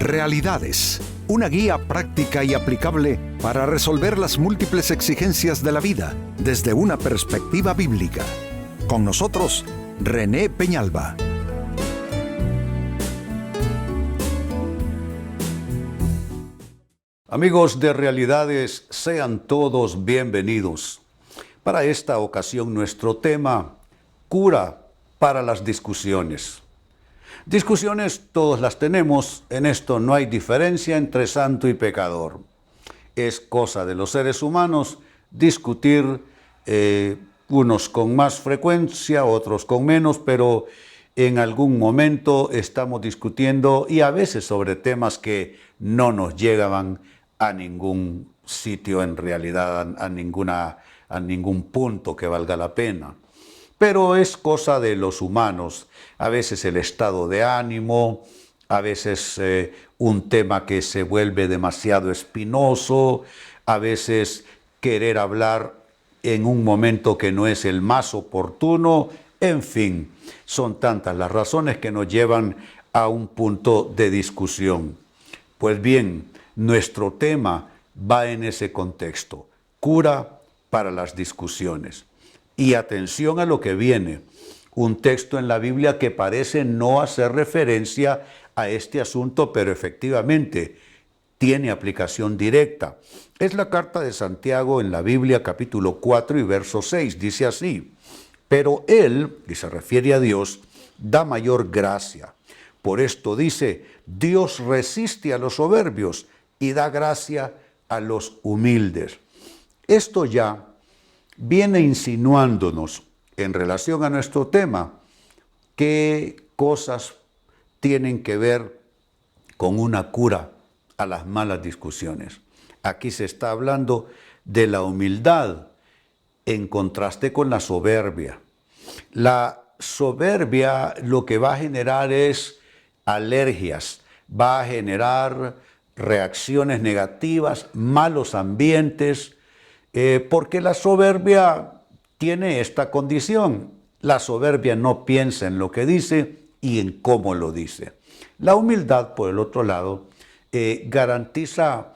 Realidades, una guía práctica y aplicable para resolver las múltiples exigencias de la vida desde una perspectiva bíblica. Con nosotros, René Peñalba. Amigos de Realidades, sean todos bienvenidos. Para esta ocasión nuestro tema, cura para las discusiones. Discusiones todos las tenemos, en esto no hay diferencia entre santo y pecador. Es cosa de los seres humanos discutir, unos con más frecuencia, otros con menos, pero en algún momento estamos discutiendo y a veces sobre temas que no nos llegaban a ningún sitio en realidad, a ningún punto que valga la pena. Pero es cosa de los humanos, a veces el estado de ánimo, a veces un tema que se vuelve demasiado espinoso, a veces querer hablar en un momento que no es el más oportuno, en fin, son tantas las razones que nos llevan a un punto de discusión. Pues bien, nuestro tema va en ese contexto, cura para las discusiones. Y atención a lo que viene, un texto en la Biblia que parece no hacer referencia a este asunto, pero efectivamente tiene aplicación directa. Es la carta de Santiago en la Biblia, capítulo 4 y verso 6, dice así: pero Él, y se refiere a Dios, da mayor gracia. Por esto dice, Dios resiste a los soberbios y da gracia a los humildes. Esto ya viene insinuándonos en relación a nuestro tema qué cosas tienen que ver con una cura a las malas discusiones. Aquí se está hablando de la humildad en contraste con la soberbia. La soberbia lo que va a generar es alergias, va a generar reacciones negativas, malos ambientes, porque la soberbia tiene esta condición. La soberbia no piensa en lo que dice y en cómo lo dice. La humildad, por el otro lado, garantiza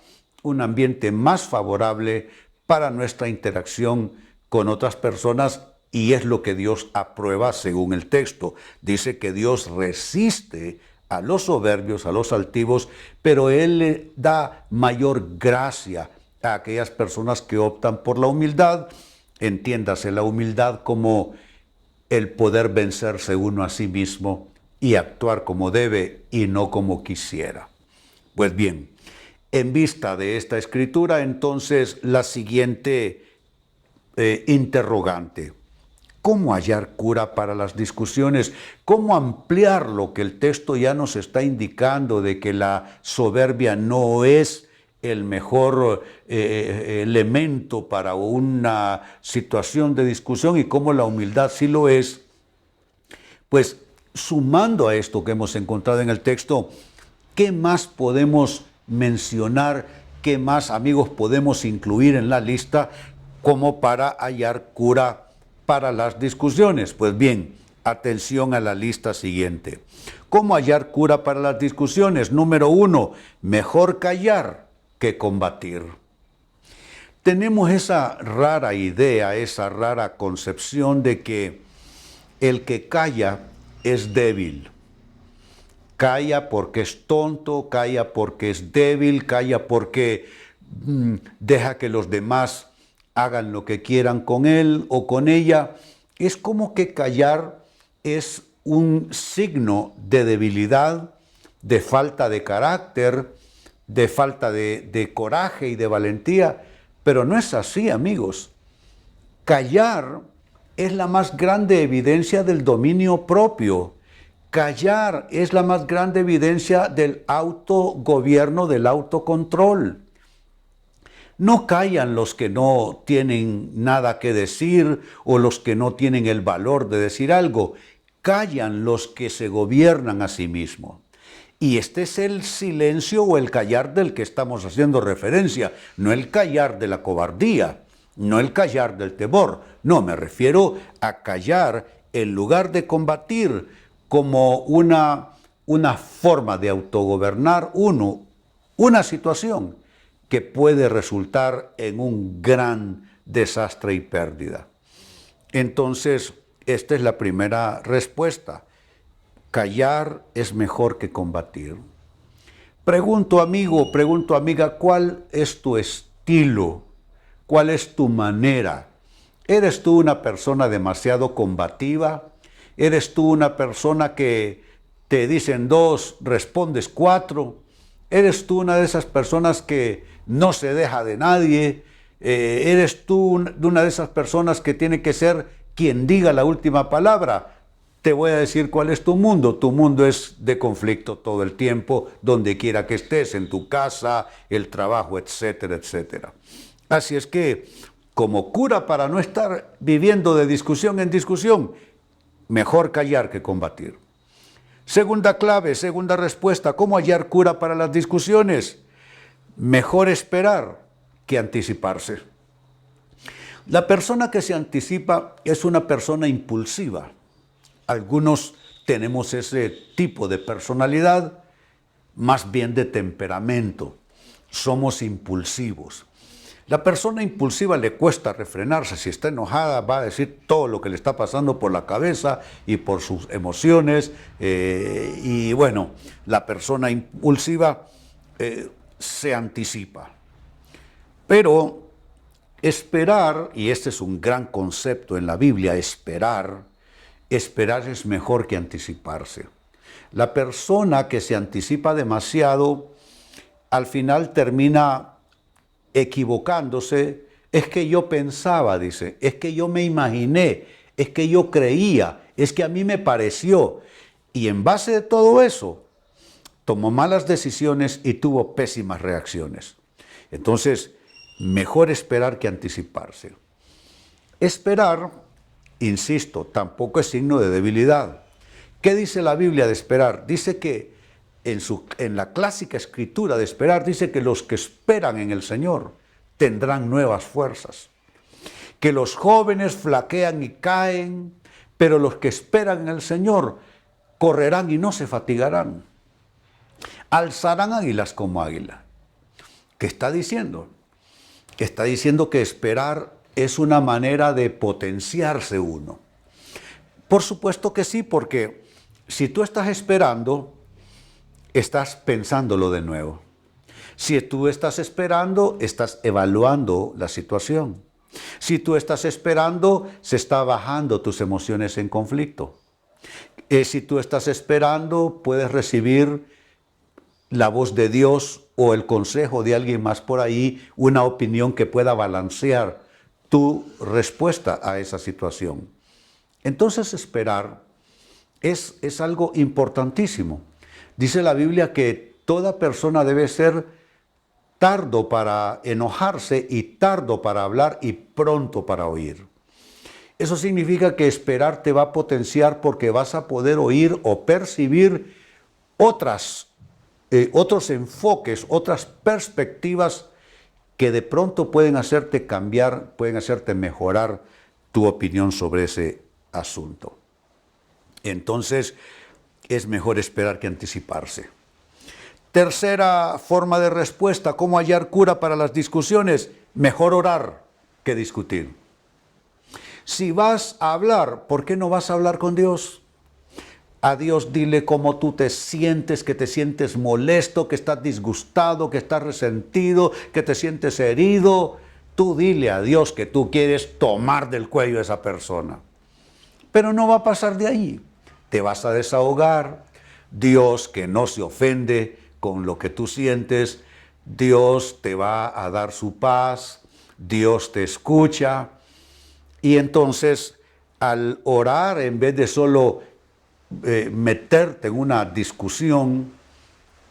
un ambiente más favorable para nuestra interacción con otras personas y es lo que Dios aprueba según el texto. Dice que Dios resiste a los soberbios, a los altivos, pero Él le da mayor gracia a aquellas personas que optan por la humildad. Entiéndase la humildad como el poder vencerse uno a sí mismo y actuar como debe y no como quisiera. Pues bien, en vista de esta escritura, entonces la siguiente interrogante: ¿cómo hallar cura para las discusiones? ¿Cómo ampliar lo que el texto ya nos está indicando de que la soberbia no es el mejor elemento para una situación de discusión y cómo la humildad sí lo es? Pues sumando a esto que hemos encontrado en el texto, ¿qué más podemos mencionar? ¿Qué más, amigos, podemos incluir en la lista como para hallar cura para las discusiones? Pues bien, atención a la lista siguiente. ¿Cómo hallar cura para las discusiones? Número 1, mejor callar que combatir. Tenemos esa rara idea, esa rara concepción de que el que calla es débil. Calla porque es tonto, calla porque es débil, calla porque deja que los demás hagan lo que quieran con él o con ella. Es como que callar es un signo de debilidad, de falta de carácter, de falta de coraje y de valentía, pero no es así, amigos. Callar es la más grande evidencia del dominio propio. Callar es la más grande evidencia del autogobierno, del autocontrol. No callan los que no tienen nada que decir o los que no tienen el valor de decir algo. Callan los que se gobiernan a sí mismos. Y este es el silencio o el callar del que estamos haciendo referencia, no el callar de la cobardía, no el callar del temor. No, me refiero a callar en lugar de combatir como una una forma de autogobernar uno una situación que puede resultar en un gran desastre y pérdida. Entonces, esta es la primera respuesta. Callar es mejor que combatir. Pregunto, amigo, pregunto, amiga, ¿cuál es tu estilo? ¿Cuál es tu manera? ¿Eres tú una persona demasiado combativa? ¿Eres tú una persona que te dicen 2, respondes 4? ¿Eres tú una de esas personas que no se deja de nadie? ¿Eres tú una de esas personas que tiene que ser quien diga la última palabra? Te voy a decir cuál es tu mundo. Tu mundo es de conflicto todo el tiempo, donde quiera que estés, en tu casa, el trabajo, etcétera, etcétera. Así es que, como cura para no estar viviendo de discusión en discusión, mejor callar que combatir. Segunda clave, segunda respuesta, ¿cómo hallar cura para las discusiones? Mejor esperar que anticiparse. La persona que se anticipa es una persona impulsiva. Algunos tenemos ese tipo de personalidad, más bien de temperamento. Somos impulsivos. La persona impulsiva le cuesta refrenarse. Si está enojada, va a decir todo lo que le está pasando por la cabeza y por sus emociones. Y bueno, la persona impulsiva se anticipa. Pero esperar, y este es un gran concepto en la Biblia, esperar es mejor que anticiparse. La persona que se anticipa demasiado, al final termina equivocándose. Es que yo pensaba, dice, es que yo me imaginé, es que yo creía, es que a mí me pareció. Y en base de todo eso, tomó malas decisiones y tuvo pésimas reacciones. Entonces, mejor esperar que anticiparse. Esperar, insisto, tampoco es signo de debilidad. ¿Qué dice la Biblia de esperar? Dice que en la clásica escritura de esperar, dice que los que esperan en el Señor tendrán nuevas fuerzas. Que los jóvenes flaquean y caen, pero los que esperan en el Señor correrán y no se fatigarán. Alzarán águilas como águila. ¿Qué está diciendo? Está diciendo que esperar es una manera de potenciarse uno. Por supuesto que sí, porque si tú estás esperando, estás pensándolo de nuevo. Si tú estás esperando, estás evaluando la situación. Si tú estás esperando, se está bajando tus emociones en conflicto. Si tú estás esperando, puedes recibir la voz de Dios o el consejo de alguien más por ahí, una opinión que pueda balancear tu respuesta a esa situación. Entonces esperar es algo importantísimo. Dice la Biblia que toda persona debe ser tardo para enojarse y tardo para hablar y pronto para oír. Eso significa que esperar te va a potenciar porque vas a poder oír o percibir otros enfoques, otras perspectivas que de pronto pueden hacerte cambiar, pueden hacerte mejorar tu opinión sobre ese asunto. Entonces, es mejor esperar que anticiparse. Tercera forma de respuesta, ¿cómo hallar cura para las discusiones? Mejor orar que discutir. Si vas a hablar, ¿por qué no vas a hablar con Dios? A Dios dile cómo tú te sientes, que te sientes molesto, que estás disgustado, que estás resentido, que te sientes herido. Tú dile a Dios que tú quieres tomar del cuello a esa persona. Pero no va a pasar de ahí. Te vas a desahogar. Dios, que no se ofende con lo que tú sientes, Dios te va a dar su paz, Dios te escucha. Y entonces, al orar, en vez de solo meterte en una discusión,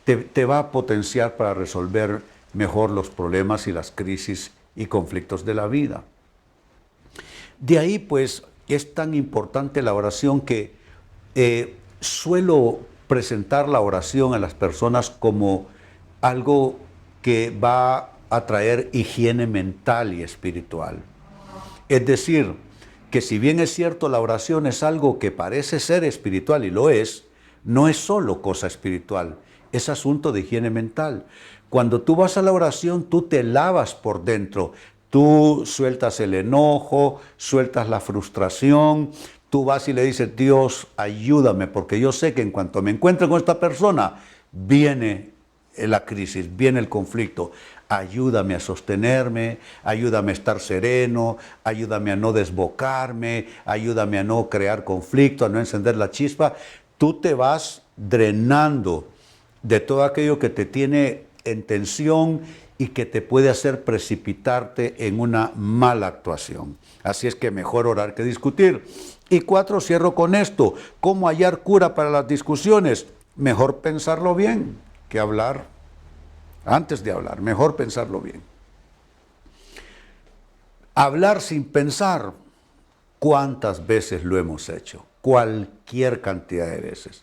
te va a potenciar para resolver mejor los problemas y las crisis y conflictos de la vida. De ahí, pues, es tan importante la oración que suelo presentar la oración a las personas como algo que va a traer higiene mental y espiritual. Es decir, que si bien es cierto la oración es algo que parece ser espiritual y lo es, no es solo cosa espiritual, es asunto de higiene mental. Cuando tú vas a la oración, tú te lavas por dentro. Tú sueltas el enojo, sueltas la frustración. Tú vas y le dices, Dios, ayúdame, porque yo sé que en cuanto me encuentre con esta persona, viene la crisis, viene el conflicto. Ayúdame a sostenerme, ayúdame a estar sereno, ayúdame a no desbocarme, ayúdame a no crear conflicto, a no encender la chispa. Tú te vas drenando de todo aquello que te tiene en tensión y que te puede hacer precipitarte en una mala actuación. Así es que mejor orar que discutir. Y 4, cierro con esto. ¿Cómo hallar cura para las discusiones? Mejor pensarlo bien que hablar. Antes de hablar, mejor pensarlo bien. Hablar sin pensar, ¿cuántas veces lo hemos hecho? Cualquier cantidad de veces.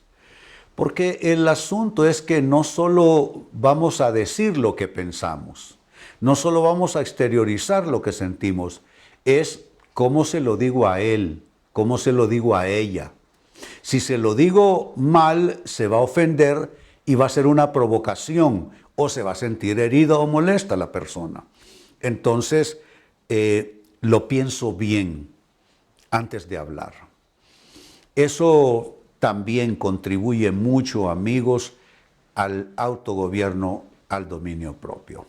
Porque el asunto es que no solo vamos a decir lo que pensamos, no solo vamos a exteriorizar lo que sentimos, es cómo se lo digo a él, cómo se lo digo a ella. Si se lo digo mal, se va a ofender y va a ser una provocación o se va a sentir herida o molesta la persona. Entonces, lo pienso bien antes de hablar. Eso también contribuye mucho, amigos, al autogobierno, al dominio propio.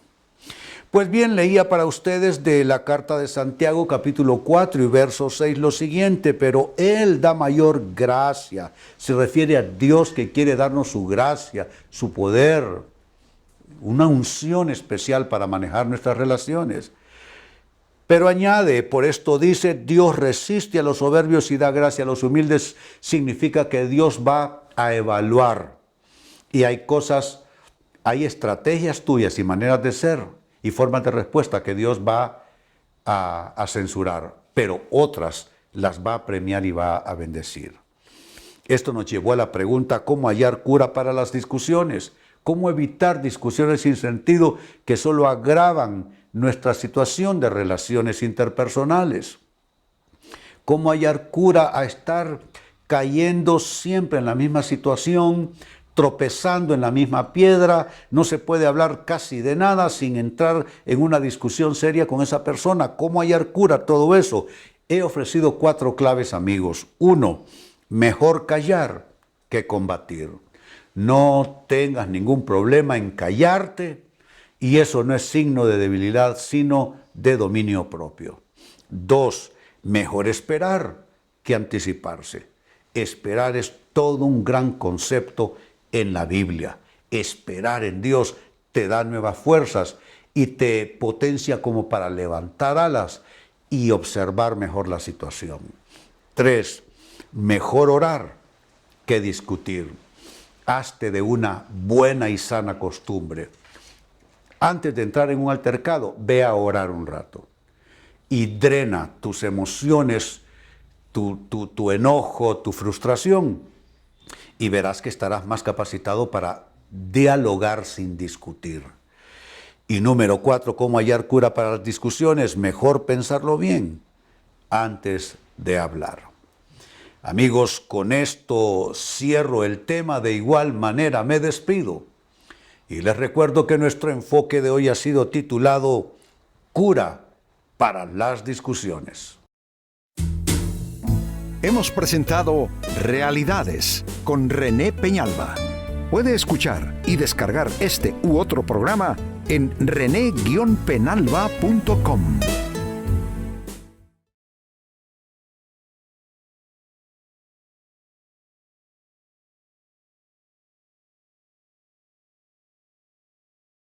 Pues bien, leía para ustedes de la carta de Santiago, capítulo 4 y verso 6 lo siguiente: pero Él da mayor gracia. Se refiere a Dios, que quiere darnos su gracia, su poder, una unción especial para manejar nuestras relaciones. Pero añade, por esto dice, Dios resiste a los soberbios y da gracia a los humildes. Significa que Dios va a evaluar. Y hay cosas, hay estrategias tuyas y maneras de ser y formas de respuesta que Dios va a censurar. Pero otras las va a premiar y va a bendecir. Esto nos llevó a la pregunta, ¿cómo hallar cura para las discusiones? ¿Cómo evitar discusiones sin sentido que solo agravan nuestra situación de relaciones interpersonales? ¿Cómo hallar cura a estar cayendo siempre en la misma situación, tropezando en la misma piedra? No se puede hablar casi de nada sin entrar en una discusión seria con esa persona. ¿Cómo hallar cura a todo eso? He ofrecido 4 claves, amigos. 1, mejor callar que combatir. No tengas ningún problema en callarte, y eso no es signo de debilidad, sino de dominio propio. 2, mejor esperar que anticiparse. Esperar es todo un gran concepto en la Biblia. Esperar en Dios te da nuevas fuerzas y te potencia como para levantar alas y observar mejor la situación. 3, mejor orar que discutir. Hazte de una buena y sana costumbre. Antes de entrar en un altercado, ve a orar un rato y drena tus emociones, tu enojo, tu frustración, y verás que estarás más capacitado para dialogar sin discutir. Y número 4, ¿cómo hallar cura para las discusiones? Mejor pensarlo bien antes de hablar. Amigos, con esto cierro el tema. De igual manera me despido. Y les recuerdo que nuestro enfoque de hoy ha sido titulado Cura para las discusiones. Hemos presentado Realidades con René Peñalba. Puede escuchar y descargar este u otro programa en rene-penalba.com.